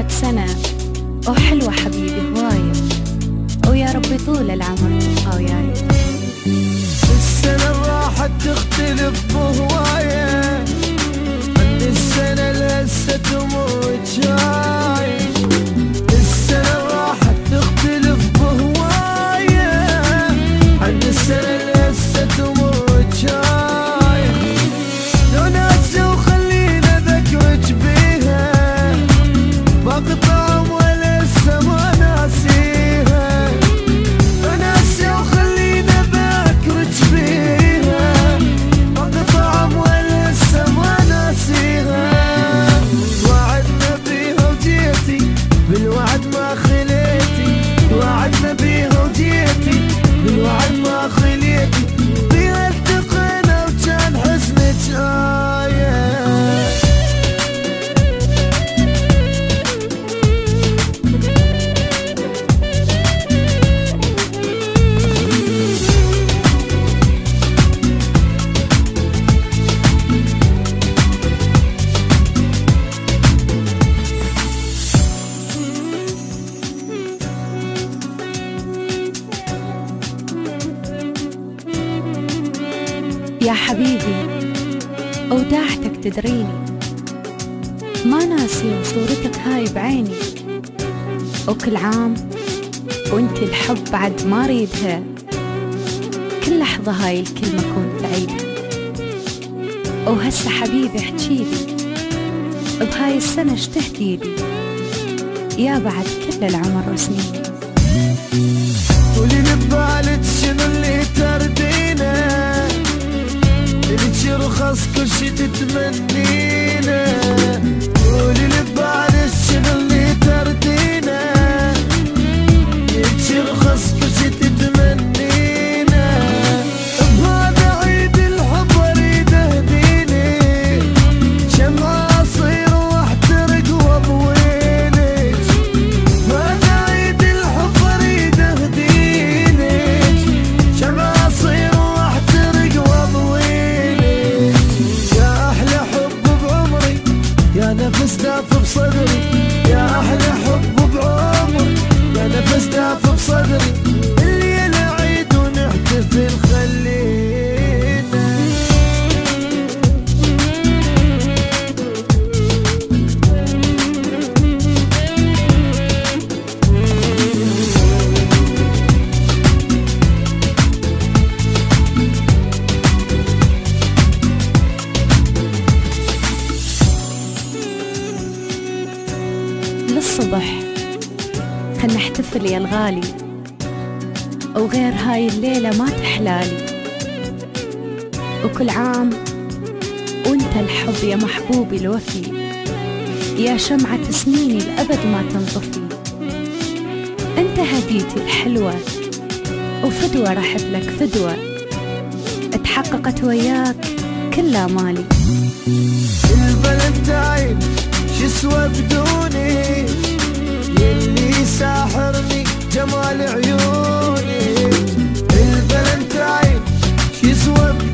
فات سنة وحلوة حبيبي هواية، ويا ربي طول العمر تبقى وياي. السنة راحت تختلف بهواية عن السنة لسه تموت جاي. السنة راحت تختلف بهواية عن السنة لسه تموت جاي. لو ناسي وخلينا ذكرك بيها بقطع ولسه ما ناسيها. لو ناسي وخلينا ذكرك بيها بقطع ولسه ما ناسيها. وعدنا بيها وجيتي بالوعد ما خليتي. وعدنا بيها وجيتي بالوعد ما خليتي. بيها التقينا وكان حزنك آية. يا حبيبي وداعتك تدريني، ما ناسي وصورتك هاي بعيني. وكل عام وانت الحب بعد ما ريدها، كل لحظة هاي الكلمة كنت أعيدها. وهسه حبيبي احجيلي بهاي السنة اشتهديلي يا بعد كل العمر وسنيني. قولي ببالك شنو اللي تردينا، إلك يرخص كل شي تتمنينا. قولي ببالك شنو اللي تردينا، إلك يرخص كل شي تتمنينا. بهذا عيد الحب اريد اهديلك شمعة اصير واحترق واضويلك. بهذا عيد الحب اريد اهديلك شمعة اصير واحترق واضويلك. يا احلى حب بعمري يا نفس داف بصدري. يا احلى حب بعمري يا نفس داف بصدري. الليلة عيد ونحتفل خلينا. للصبح خل نحتفل يا الغالي، وغير هاي الليلة ما تحلالي. وكل عام وانت الحب يا محبوبي الوفي، يا شمعة سنيني الأبد ما تنطفي. انت هديتي الحلوة وفدوة رحت لك فدوة، اتحققت وياك كل آمالي. الفالنتاين شسوى بدوني، يلي ساحرني جمال عيوني. الفالنتاين شسوى بدوني